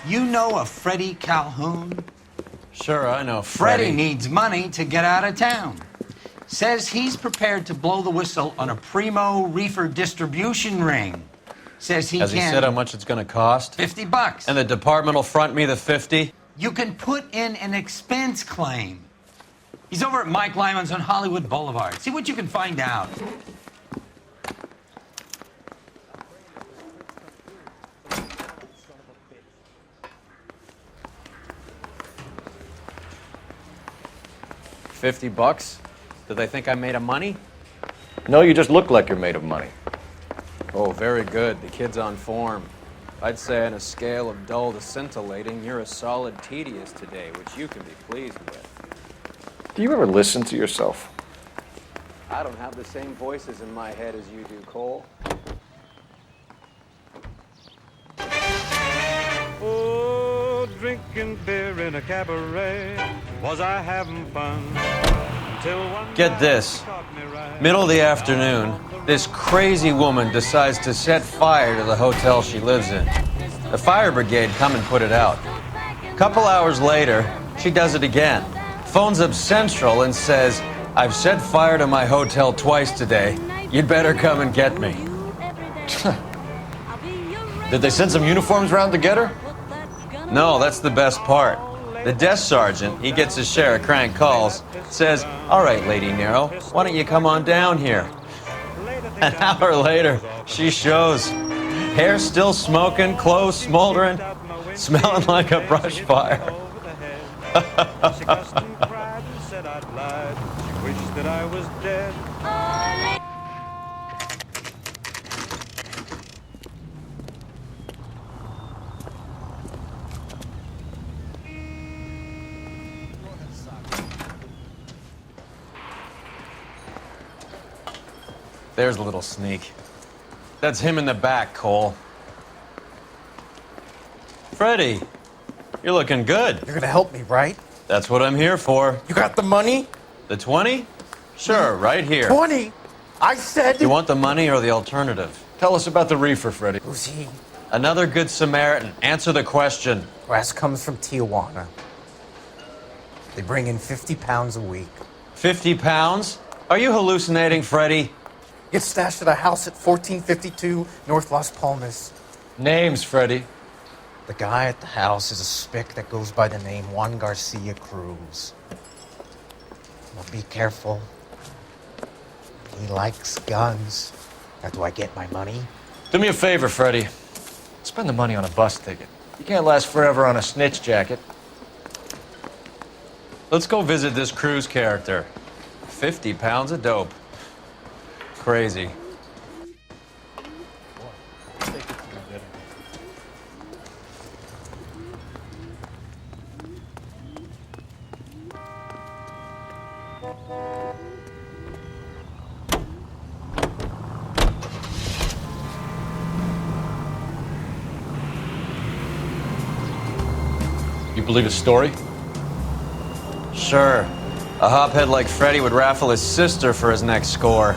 You know a Freddy Calhoun? Sure, I know Freddy. Freddy needs money to get out of town. Says he's prepared to blow the whistle on a primo Reefer distribution ring. Says he Has can... he said how much it's gonna cost? $50. And the department will front me the 50? You can put in an expense claim. He's over at Mike Lyman's on Hollywood Boulevard. See what you can find out. $50? Do they think I'm made of money? No, you just look like you're made of money. Oh, very good. The kid's on form. I'd say on a scale of dull to scintillating, you're a solid tedious today, which you can be pleased with. Do you ever listen to yourself? I don't have the same voices in my head as you do, Cole. Oh, drinking beer in a cabaret. Was I having fun? Till one Get this. Middle of the afternoon, this crazy woman decides to set fire to the hotel she lives in. The fire brigade come and put it out. Couple hours later, she does it again. Phones up Central and says, "I've set fire to my hotel twice today. You'd better come and get me." Did they send some uniforms around to get her? No, that's the best part. The desk sergeant, he gets his share of crank calls, says, "All right, Lady Nero, why don't you come on down here?" An hour later, she shows. Hair still smoking, clothes smoldering, smelling like a brush fire. She cussed and cried and said I'd lied. She wished that I was dead. There's a little sneak. That's him in the back, Cole. Freddy, you're looking good. You're gonna help me, right? That's what I'm here for. You got the money? The 20? Sure, right here. 20? I said... You want the money or the alternative? Tell us about the Reefer, Freddy. Who's he? Another good Samaritan. Answer the question. Brass comes from Tijuana. They bring in 50 pounds a week. 50 pounds? Are you hallucinating, Freddy? Gets stashed at a house at 1452 North Las Palmas. Names, Freddy. The guy at the house is a spick that goes by the name Juan Garcia Cruz. Well, be careful. He likes guns. Now, do I get my money? Do me a favor, Freddy. Spend the money on a bus ticket. You can't last forever on a snitch jacket. Let's go visit this Cruz character. 50 pounds of dope. Crazy. You believe his story? Sure. A hophead like Freddy would raffle his sister for his next score.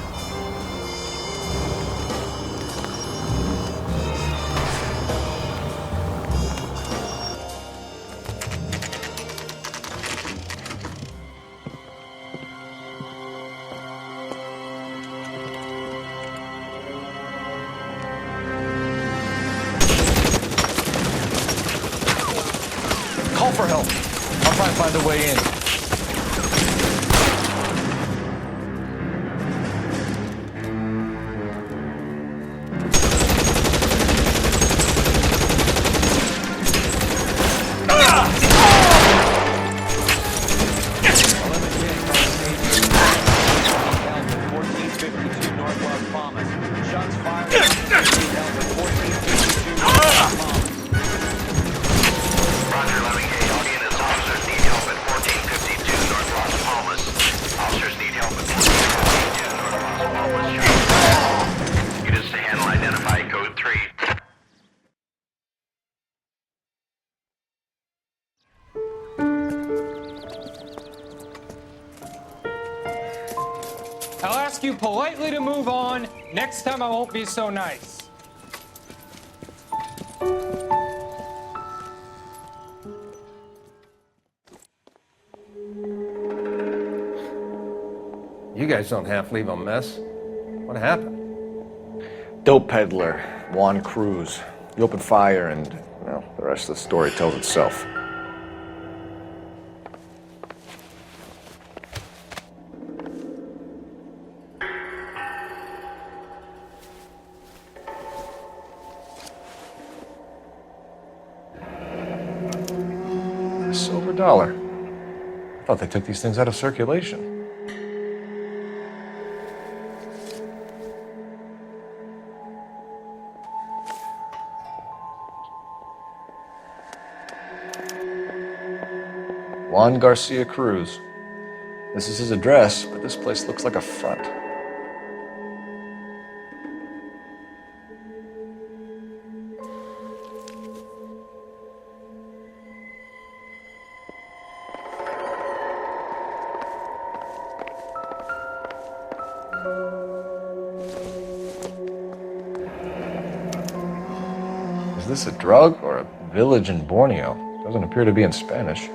Call for help. I'll try and find a way in. I'll ask you politely to move on. Next time I won't be so nice. You guys don't half leave a mess. What happened? Dope peddler, Juan Cruz. He opened fire and, well, the rest of the story tells itself. A silver dollar. I thought they took these things out of circulation. Juan Garcia Cruz. This is his address, but this place looks like a front. Is this a drug or a village in Borneo? Doesn't appear to be in Spanish.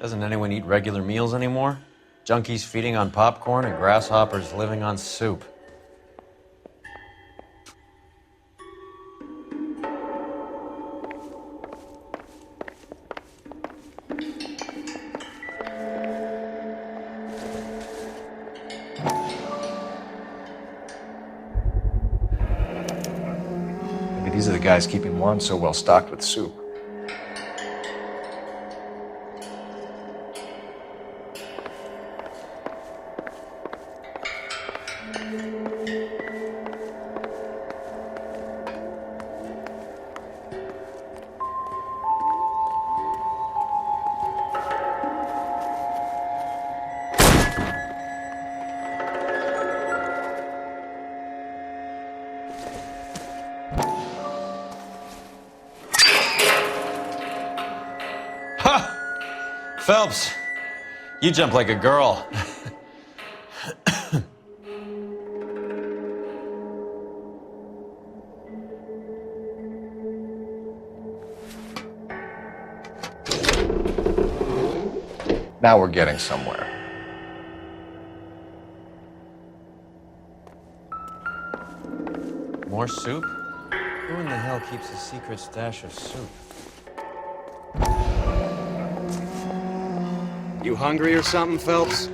Doesn't anyone eat regular meals anymore? Junkies feeding on popcorn and grasshoppers living on soup. Maybe these are the guys keeping Juan so well stocked with soup. Phelps, you jump like a girl. Now we're getting somewhere. More soup? Who in the hell keeps a secret stash of soup? You hungry or something, Phelps?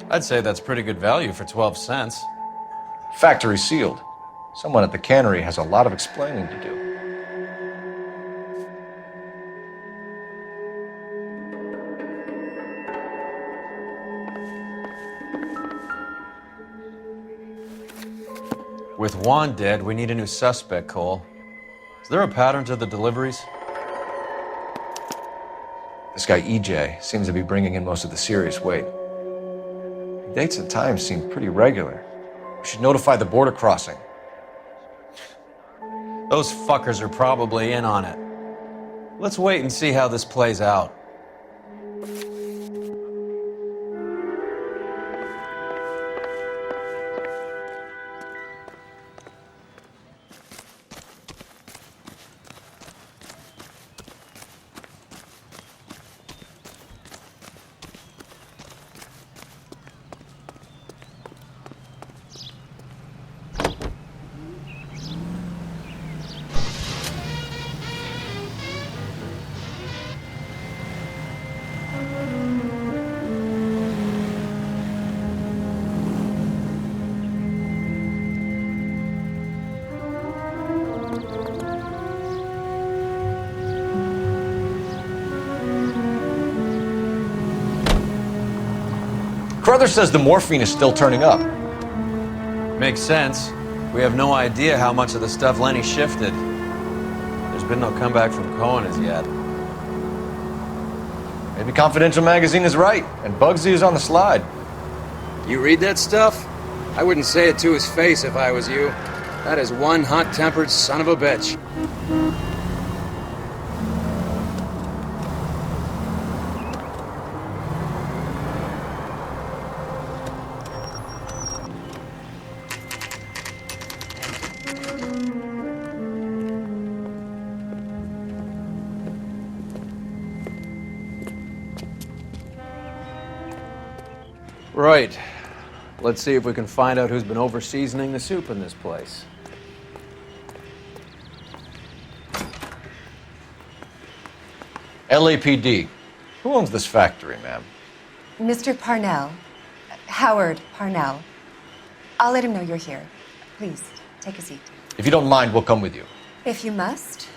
I'd say that's pretty good value for 12 cents. Factory sealed. Someone at the cannery has a lot of explaining to do. With Juan dead, we need a new suspect, Cole. Is there a pattern to the deliveries? This guy EJ seems to be bringing in most of the serious weight. The dates and times seem pretty regular. We should notify the border crossing. Those fuckers are probably in on it. Let's wait and see how this plays out. Carruthers says the morphine is still turning up. Makes sense. We have no idea how much of the stuff Lenny shifted. There's been no comeback from Cohen as yet. Maybe Confidential magazine is right, and Bugsy is on the slide. You read that stuff? I wouldn't say it to his face if I was you. That is one hot-tempered son of a bitch. Right. Let's see if we can find out who's been over-seasoning the soup in this place. LAPD. Who owns this factory, ma'am? Mr. Parnell. Howard Parnell. I'll let him know you're here. Please, take a seat. If you don't mind, we'll come with you. If you must.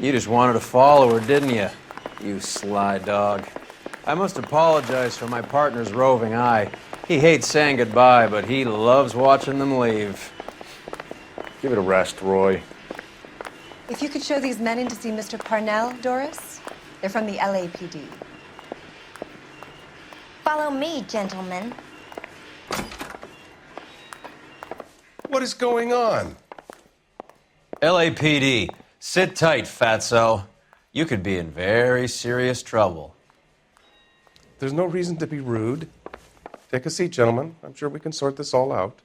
You just wanted to follow her, didn't you? You sly dog. I must apologize for my partner's roving eye. He hates saying goodbye, but he loves watching them leave. Give it a rest, Roy. If you could show these men in to see Mr. Parnell, Doris. They're from the LAPD. Follow me, gentlemen. What is going on? LAPD, sit tight, fatso. You could be in very serious trouble. There's no reason to be rude. Take a seat, gentlemen. I'm sure we can sort this all out.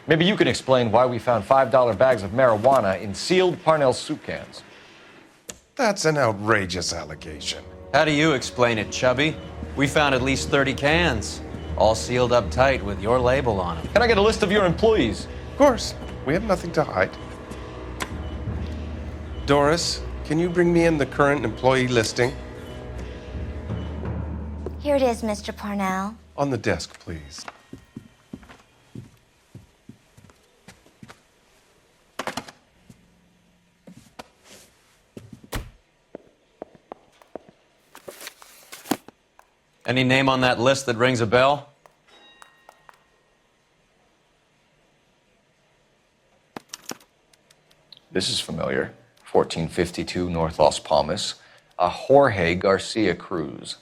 Maybe you can explain why we found $5 bags of marijuana in sealed Parnell soup cans. That's an outrageous allegation. How do you explain it, Chubby? We found at least 30 cans, all sealed up tight with your label on them. Can I get a list of your employees? Of course. We have nothing to hide. Doris, can you bring me in the current employee listing? Here it is, Mr. Parnell. On the desk, please. Any name on that list that rings a bell? This is familiar. 1452 North Las Palmas. A Jorge Garcia Cruz.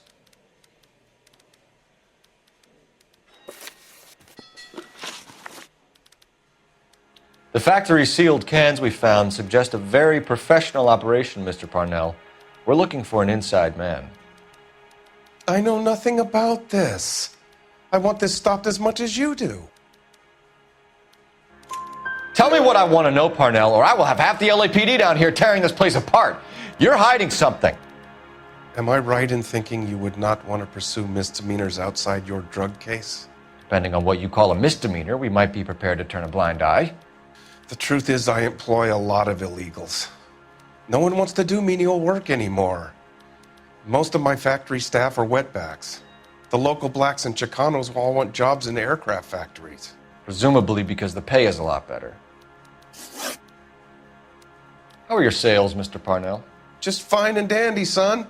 The factory sealed cans we found suggest a very professional operation, Mr. Parnell. We're looking for an inside man. I know nothing about this. I want this stopped as much as you do. Tell me what I want to know, Parnell, or I will have half the LAPD down here tearing this place apart. You're hiding something. Am I right in thinking you would not want to pursue misdemeanors outside your drug case? Depending on what you call a misdemeanor, we might be prepared to turn a blind eye. The truth is, I employ a lot of illegals. No one wants to do menial work anymore. Most of my factory staff are wetbacks. The local blacks and Chicanos all want jobs in aircraft factories. Presumably because the pay is a lot better. How are your sales, Mr. Parnell? Just fine and dandy, son.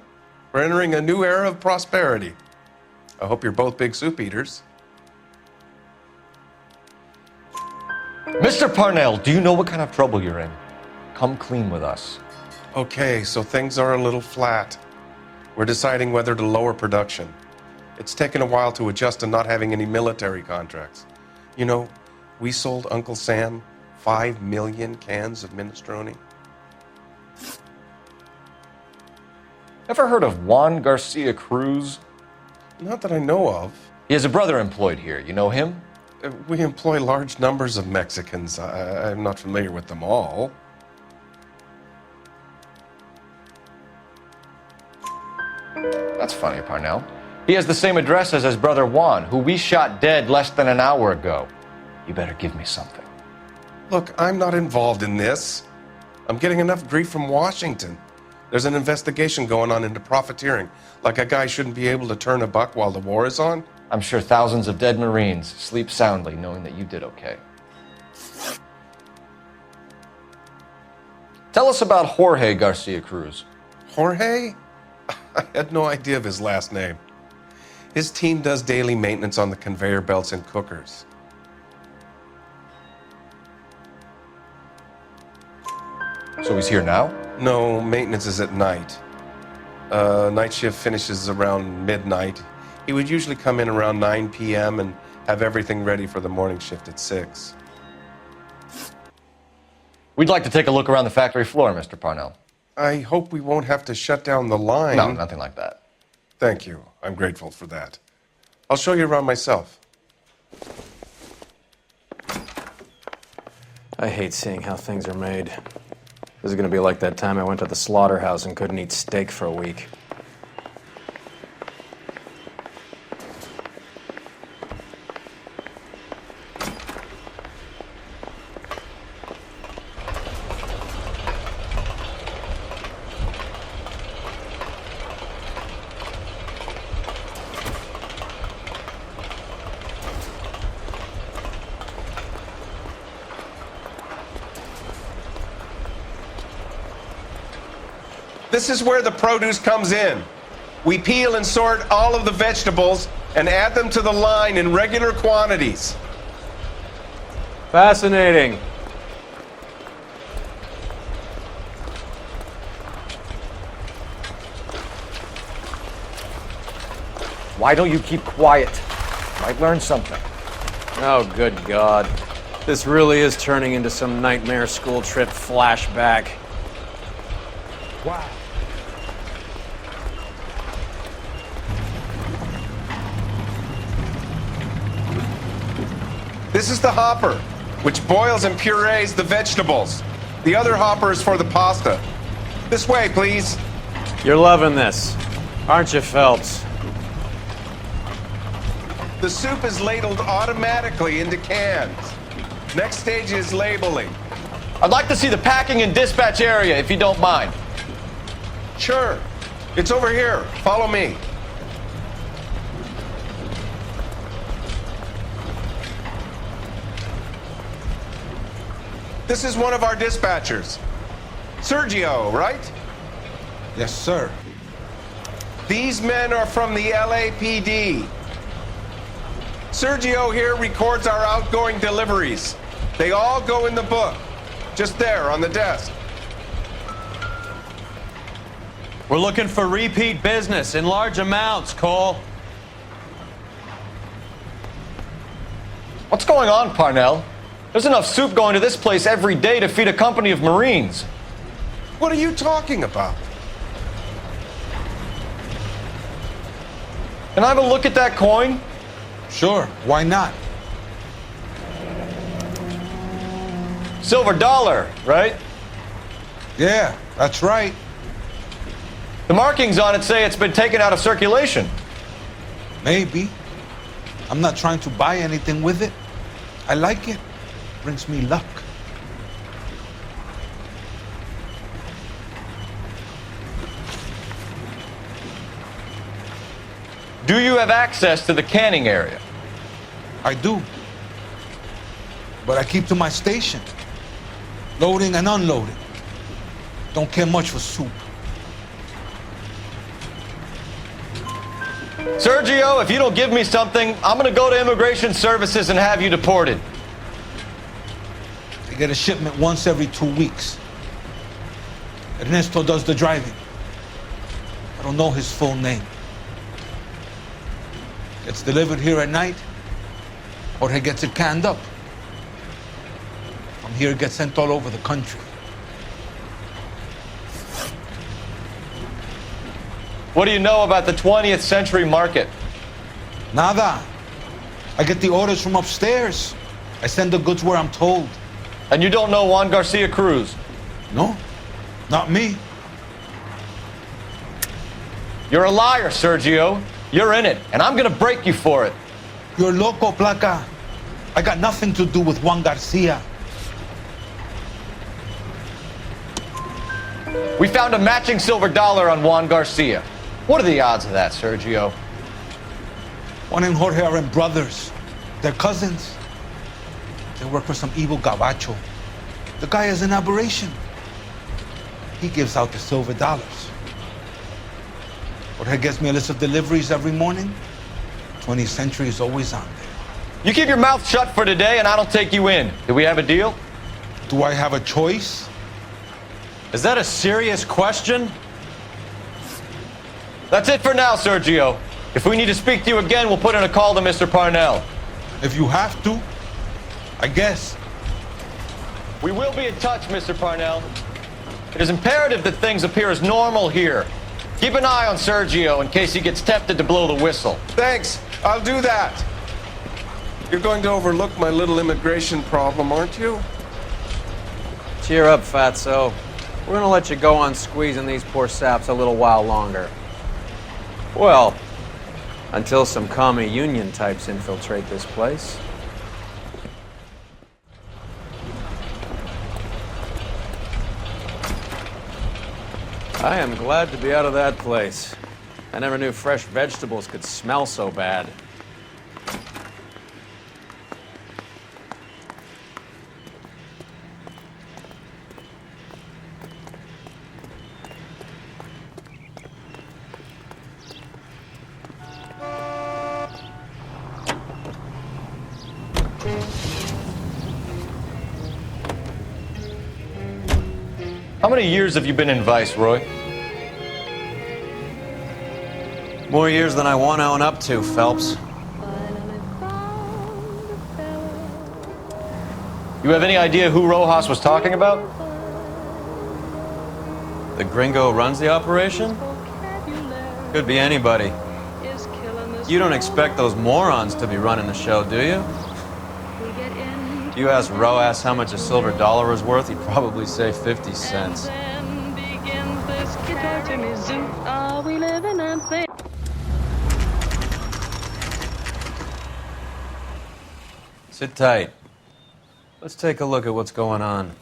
We're entering a new era of prosperity. I hope you're both big soup eaters. Mr. Parnell, do you know what kind of trouble you're in? Come clean with us. Okay, so things are a little flat. We're deciding whether to lower production. It's taken a while to adjust to not having any military contracts. You know, we sold Uncle Sam 5 million cans of minestrone. Ever heard of Juan Garcia Cruz? Not that I know of. He has a brother employed here. You know him? We employ large numbers of Mexicans. I'm not familiar with them all. That's funny, Parnell. He has the same address as his brother Juan, who we shot dead less than an hour ago. You better give me something. Look, I'm not involved in this. I'm getting enough grief from Washington. There's an investigation going on into profiteering. Like a guy shouldn't be able to turn a buck while the war is on. I'm sure thousands of dead Marines sleep soundly knowing that you did okay. Tell us about Jorge Garcia Cruz. Jorge? I had no idea of his last name. His team does daily maintenance on the conveyor belts and cookers. So he's here now? No, maintenance is at night. Night shift finishes around midnight. He would usually come in around 9 p.m. and have everything ready for the morning shift at 6. We'd like to take a look around the factory floor, Mr. Parnell. I hope we won't have to shut down the line. No, nothing like that. Thank you. I'm grateful for that. I'll show you around myself. I hate seeing how things are made. This is gonna be like that time I went to the slaughterhouse and couldn't eat steak for a week. This is where the produce comes in. We peel and sort all of the vegetables and add them to the line in regular quantities. Fascinating. Why don't you keep quiet? Might learn something. Oh, good God. This really is turning into some nightmare school trip flashback. Why? This is the hopper, which boils and purees the vegetables. The other hopper is for the pasta. This way, please. You're loving this, aren't you, Phelps? The soup is ladled automatically into cans. Next stage is labeling. I'd like to see the packing and dispatch area, if you don't mind. Sure. It's over here. Follow me. This is one of our dispatchers. Sergio, right? Yes, sir. These men are from the LAPD. Sergio here records our outgoing deliveries. They all go in the book, just there on the desk. We're looking for repeat business in large amounts, Cole. What's going on, Parnell? There's enough soup going to this place every day to feed a company of Marines. What are you talking about? Can I have a look at that coin? Sure, why not? Silver dollar, right? Yeah, that's right. The markings on it say it's been taken out of circulation. Maybe. I'm not trying to buy anything with it. I like it. Brings me luck. Do you have access to the canning area? I do. But I keep to my station. Loading and unloading. Don't care much for soup. Sergio, if you don't give me something, I'm gonna go to Immigration Services and have you deported. I get a shipment once every 2 weeks. Ernesto does the driving. I don't know his full name. Gets delivered here at night, or he gets it canned up. From here, it gets sent all over the country. What do you know about the 20th century market? Nada. I get the orders from upstairs. I send the goods where I'm told. And you don't know Juan Garcia Cruz? No, not me. You're a liar, Sergio. You're in it, and I'm gonna break you for it. You're loco, Placa. I got nothing to do with Juan Garcia. We found a matching silver dollar on Juan Garcia. What are the odds of that, Sergio? Juan and Jorge are brothers. They're cousins. They work for some evil gabacho. The guy is an aberration. He gives out the silver dollars. Jorge gets me a list of deliveries every morning. 20th Century is always on there. You keep your mouth shut for today, and I don't take you in. Do we have a deal? Do I have a choice? Is that a serious question? That's it for now, Sergio. If we need to speak to you again, we'll put in a call to Mr. Parnell. If you have to, I guess. We will be in touch, Mr. Parnell. It is imperative that things appear as normal here. Keep an eye on Sergio in case he gets tempted to blow the whistle. Thanks. I'll do that. You're going to overlook my little immigration problem, aren't you? Cheer up, fatso. We're gonna let you go on squeezing these poor saps a little while longer. Well, until some commie union types infiltrate this place. I am glad to be out of that place. I never knew fresh vegetables could smell so bad. How many years have you been in Vice, Roy? More years than I want to own up to, Phelps. You have any idea who Rojas was talking about? The gringo runs the operation? Could be anybody. You don't expect those morons to be running the show, do you? If you ask Rojas how much a silver dollar is worth, he'd probably say 50 cents. Sit tight. Let's take a look at what's going on.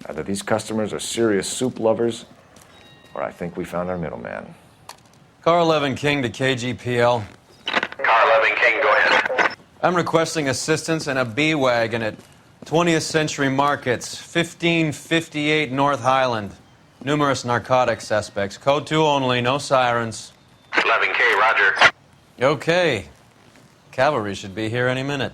Either these customers are serious soup lovers, or I think we found our middleman. Car 11 King to KGPL. Car 11 King, go ahead. I'm requesting assistance in a B-Wagon at 20th Century Markets, 1558 North Highland. Numerous narcotic suspects. Code 2 only, no sirens. 11K, roger. Okay. Cavalry should be here any minute.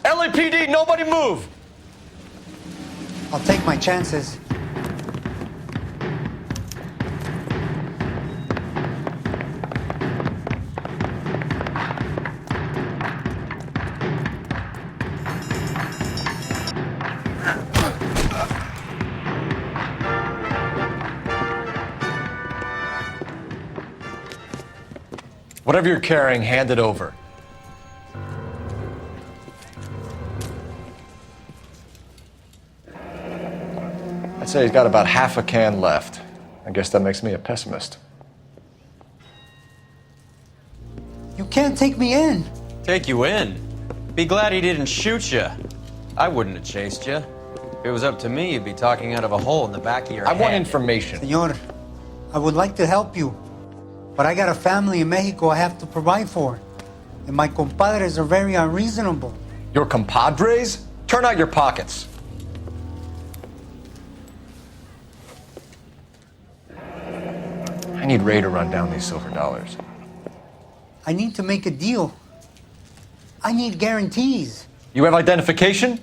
LAPD, nobody move! I'll take my chances. Whatever you're carrying, hand it over. I'd say he's got about half a can left. I guess that makes me a pessimist. You can't take me in. Take you in? Be glad he didn't shoot you. I wouldn't have chased you. If it was up to me, you'd be talking out of a hole in the back of your head. I want information. Senor, I would like to help you, but I got a family in Mexico I have to provide for. And my compadres are very unreasonable. Your compadres? Turn out your pockets. I need Ray to run down these silver dollars. I need to make a deal. I need guarantees. You have identification?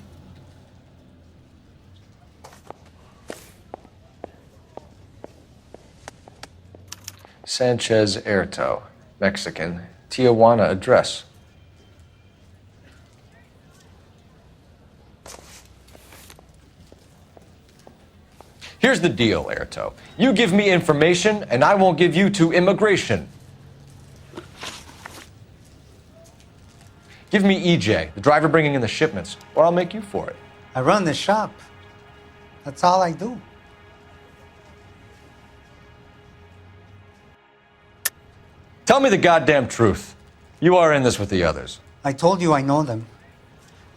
Sanchez Erto, Mexican, Tijuana address. Here's the deal, Erto. You give me information, and I won't give you to immigration. Give me EJ, the driver bringing in the shipments, or I'll make you for it. I run the shop. That's all I do. Tell me the goddamn truth. You are in this with the others. I told you I know them.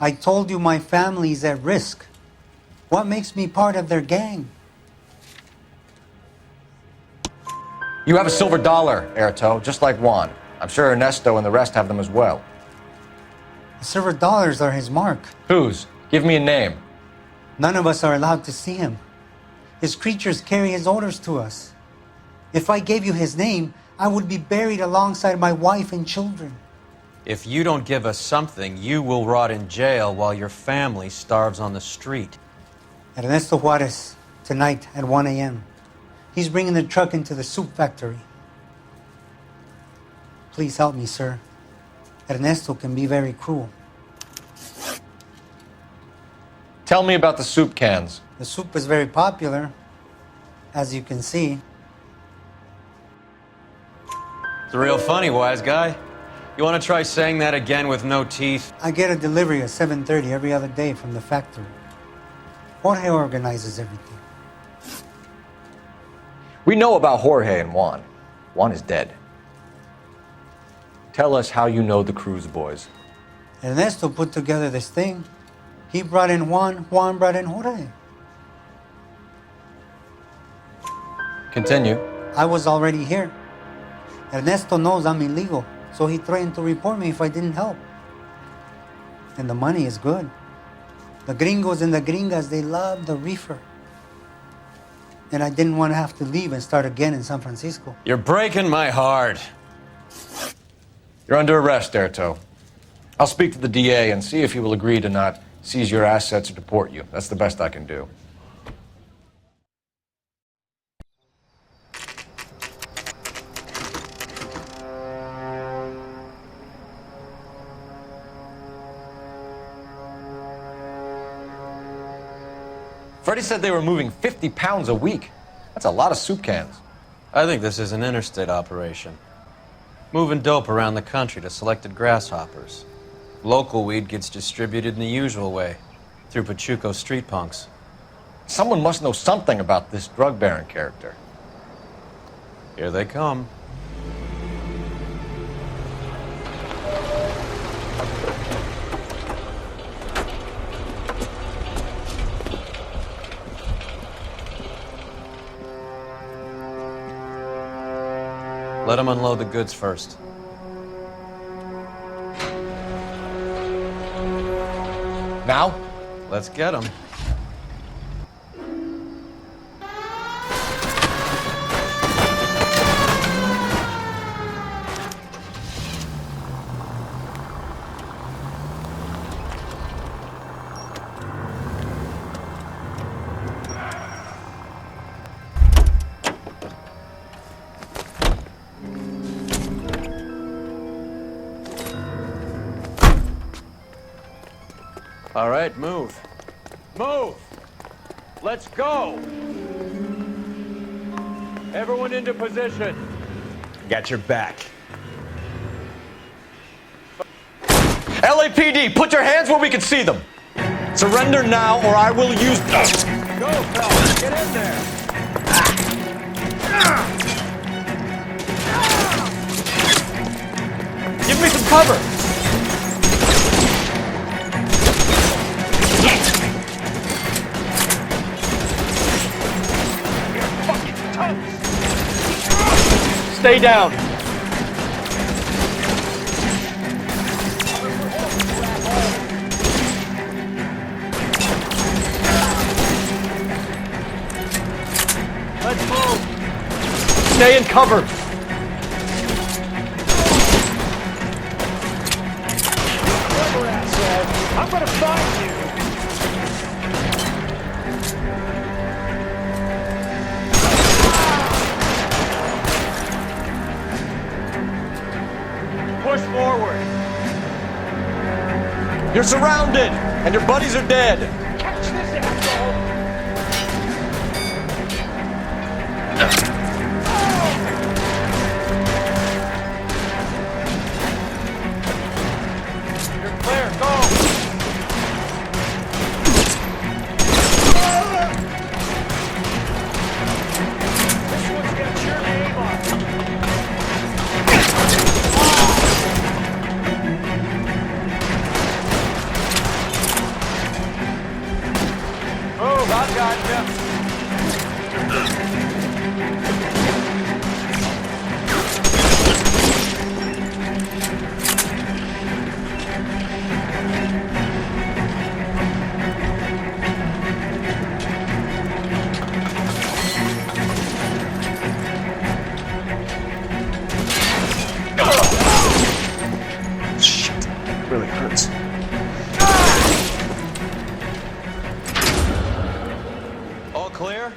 I told you my family's at risk. What makes me part of their gang? You have a silver dollar, Erto, just like Juan. I'm sure Ernesto and the rest have them as well. The silver dollars are his mark. Whose? Give me a name. None of us are allowed to see him. His creatures carry his orders to us. If I gave you his name, I would be buried alongside my wife and children. If you don't give us something, you will rot in jail while your family starves on the street. Ernesto Juarez, tonight at 1 a.m. He's bringing the truck into the soup factory. Please help me, sir. Ernesto can be very cruel. Tell me about the soup cans. The soup is very popular, as you can see. It's real funny, wise guy. You want to try saying that again with no teeth? I get a delivery at 7:30 every other day from the factory. Jorge organizes everything. We know about Jorge and Juan. Juan is dead. Tell us how you know the Cruz boys. Ernesto put together this thing. He brought in Juan, Juan brought in Jorge. Continue. I was already here. Ernesto knows I'm illegal, so he threatened to report me if I didn't help. And the money is good. The gringos and the gringas, they love the reefer. And I didn't want to have to leave and start again in San Francisco. You're breaking my heart. You're under arrest, Erto. I'll speak to the DA and see if he will agree to not seize your assets or deport you. That's the best I can do. Freddy said they were moving 50 pounds a week. That's a lot of soup cans. I think this is an interstate operation. Moving dope around the country to selected grasshoppers. Local weed gets distributed in the usual way, through Pachuco street punks. Someone must know something about this drug baron character. Here they come. Let them unload the goods first. Now? Let's get them. All right, move. Move! Let's go! Everyone into position. Got your back. LAPD, put your hands where we can see them. Surrender now or I will use... Go, fellas, get in there! Give me some cover! Stay down. Let's move! Stay in cover. Remember, asshole, I'm gonna find you! Push forward. You're surrounded, and your buddies are dead. Catch this asshole. You're clear. Go. This one's got your name on it. Move, I've got you. Shit, it really hurts. All clear?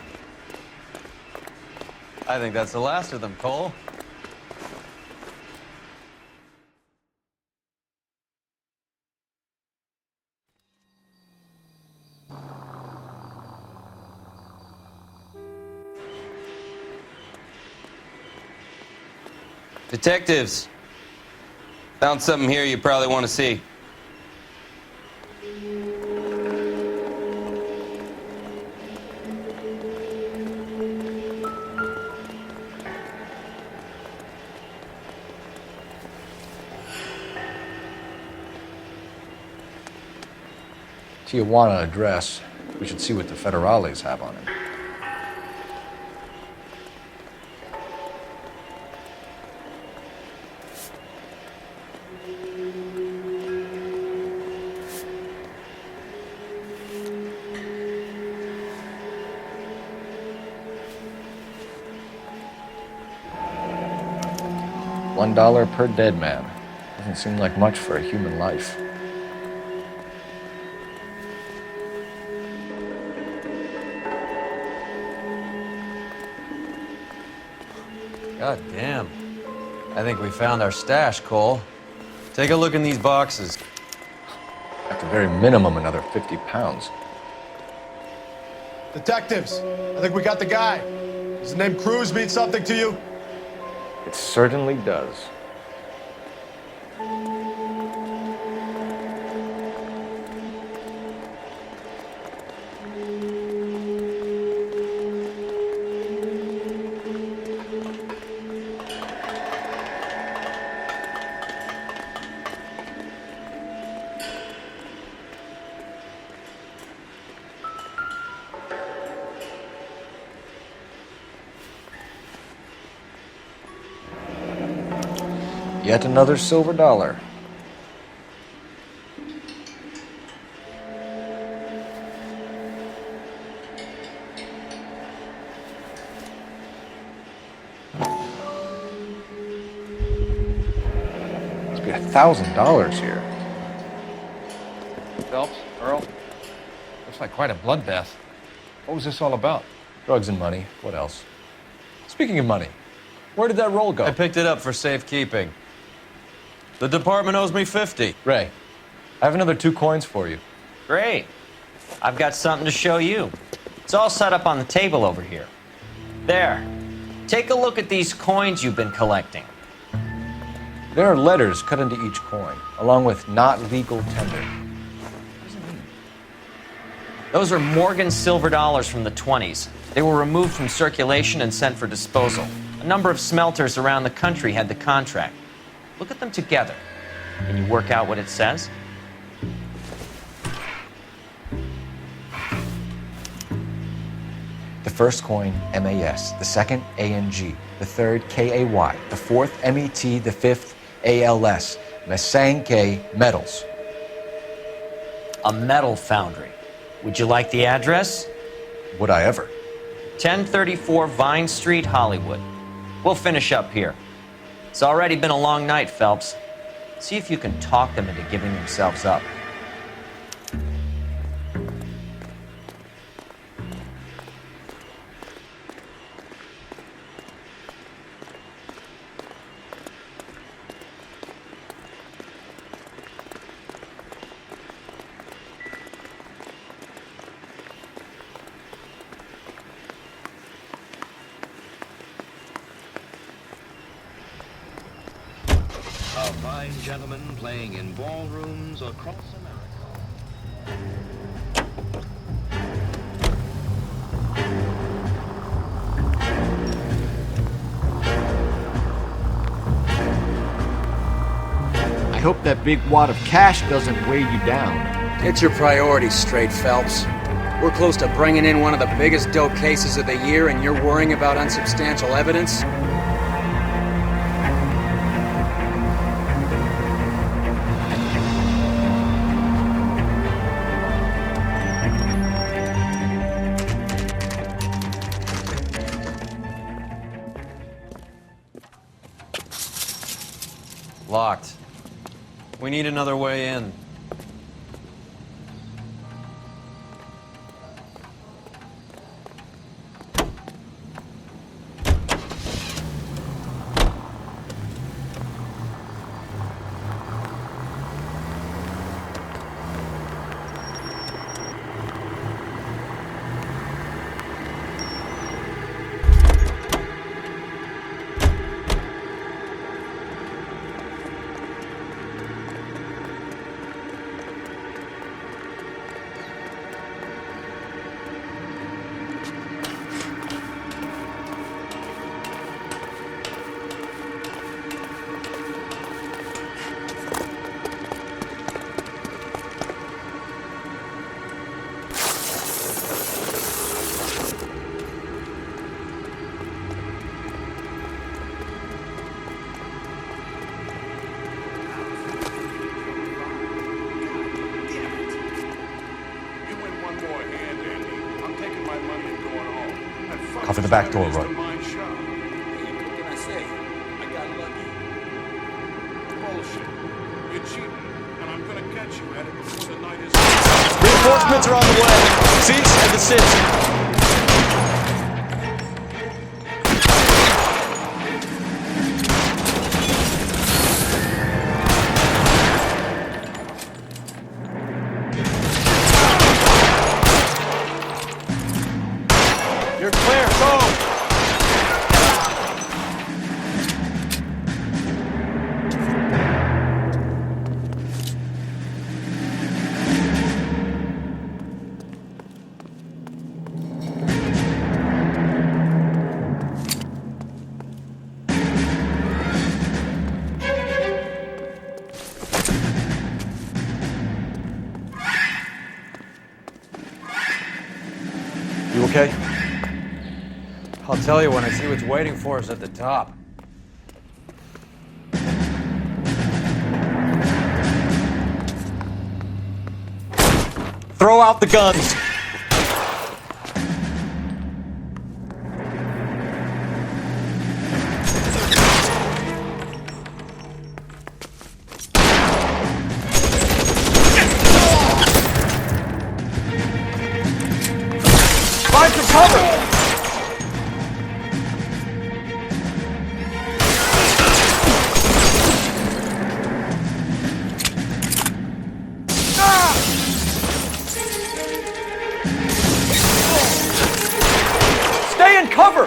I think that's the last of them, Cole. Detectives, found something here you probably want to see. Tijuana address. We should see what the federales have on it. $1 per dead man. Doesn't seem like much for a human life. God damn. I think we found our stash, Cole. Take a look in these boxes. At the very minimum, another 50 pounds. Detectives, I think we got the guy. Does the name Cruz mean something to you? It certainly does. Yet another silver dollar. Must be $1,000 here. Phelps, Earl, looks like quite a bloodbath. What was this all about? Drugs and money. What else? Speaking of money, where did that roll go? I picked it up for safekeeping. The department owes me 50. Ray, I have another 2 coins for you. Great. I've got something to show you. It's all set up on the table over here. There. Take a look at these coins you've been collecting. There are letters cut into each coin, along with not legal tender. Those are Morgan silver dollars from the 20s. They were removed from circulation and sent for disposal. A number of smelters around the country had the contract. Look at them together. Can you work out what it says? The first coin, MAS. The second, ANG. The third, KAY. The fourth, MET. The fifth, ALS. Masanke Metals. A metal foundry. Would you like the address? Would I ever? 1034 Vine Street, Hollywood. We'll finish up here. It's already been a long night, Phelps. See if you can talk them into giving themselves up. A fine gentleman playing in ballrooms across America. I hope that big wad of cash doesn't weigh you down. Get your priorities straight, Phelps. We're close to bringing in one of the biggest dope cases of the year, and you're worrying about unsubstantial evidence? Locked. We need another way in. back door, Roy. Reinforcements are on the way. Cease and desist. You're clear. Go. You okay? I'll tell you when I see what's waiting for us at the top. Throw out the guns. Find some cover. Stay in cover!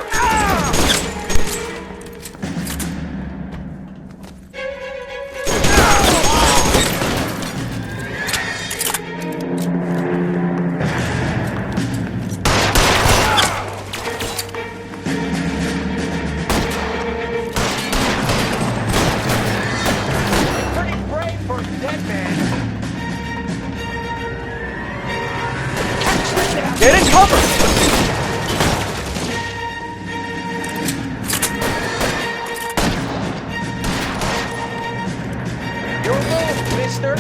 Pretty brave for a dead man. Get in cover! Your move, mister.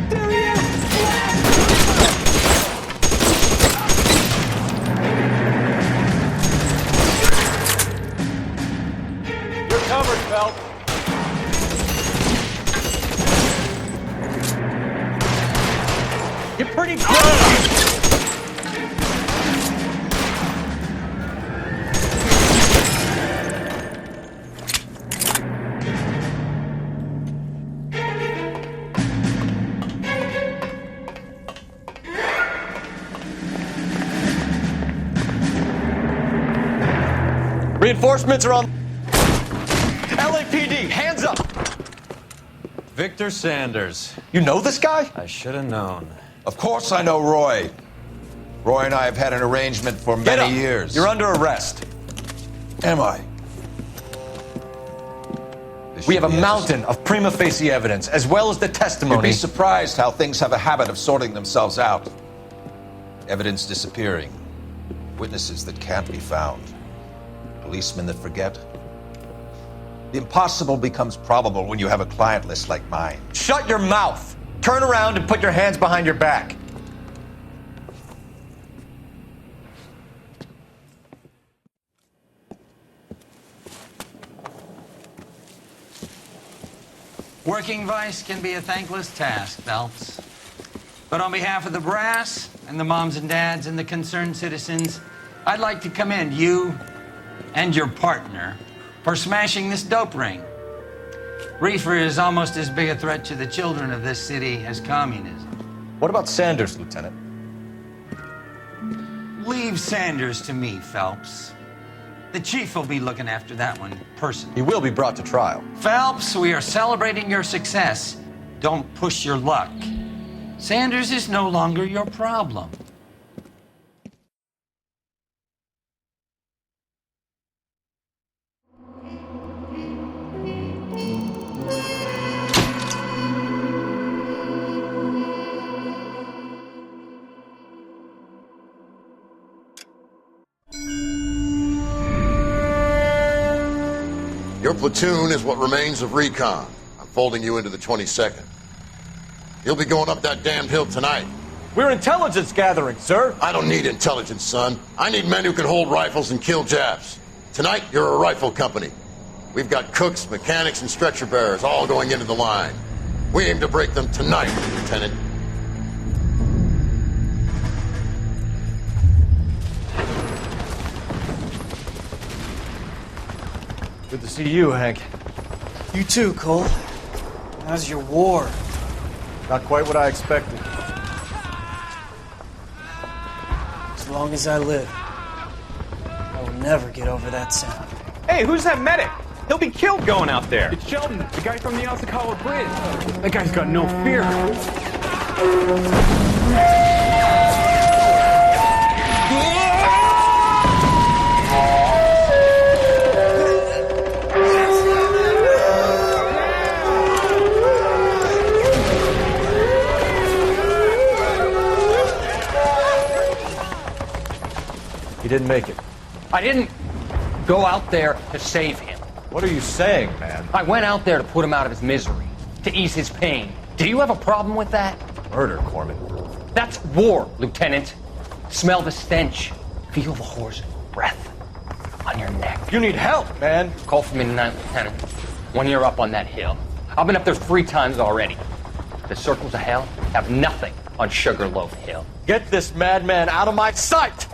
There he is! You're covered, Phelps. You're pretty good. Reinforcements are on. LAPD, hands up! Victor Sanders. You know this guy? I should have known. Of course I know Roy. Roy and I have had an arrangement for Get many up. years. You're under arrest. Am I? We have a mountain of prima facie evidence, as well as the testimony. You'd be surprised how things have a habit of sorting themselves out. Evidence disappearing. Witnesses that can't be found. Policemen that forget. The impossible becomes probable when you have a client list like mine. Shut your mouth. Turn around and put your hands behind your back. Working vice can be a thankless task, Phelps. But on behalf of the brass and the moms and dads and the concerned citizens, I'd like to commend you and your partner for smashing this dope ring. Reefer is almost as big a threat to the children of this city as communism. What about Sanders, Lieutenant? Leave Sanders to me, Phelps. The chief will be looking after that one personally. He will be brought to trial. Phelps, we are celebrating your success. Don't push your luck. Sanders is no longer your problem. Your platoon is what remains of recon. I'm folding you into the 22nd. You'll be going up that damned hill tonight. We're intelligence gathering, sir. I don't need intelligence, son. I need men who can hold rifles and kill Japs. Tonight, you're a rifle company. We've got cooks, mechanics, and stretcher bearers all going into the line. We aim to break them tonight, Lieutenant. Good to see you, Hank. You too, Cole. How's your war? Not quite what I expected. As long as I live, I will never get over that sound. Hey, who's that medic? He'll be killed going out there. It's Sheldon, the guy from the Osakawa Bridge. That guy's got no fear. He didn't make it. I didn't go out there to save him. What are you saying, man? I went out there to put him out of his misery, to ease his pain. Do you have a problem with that? Murder, Corman. That's war, Lieutenant. Smell the stench. Feel the horse's breath on your neck. You need help, man. Call for me tonight, Lieutenant, when you're up on that hill. I've been up there 3 times already. The circles of hell have nothing on Sugarloaf Hill. Get this madman out of my sight!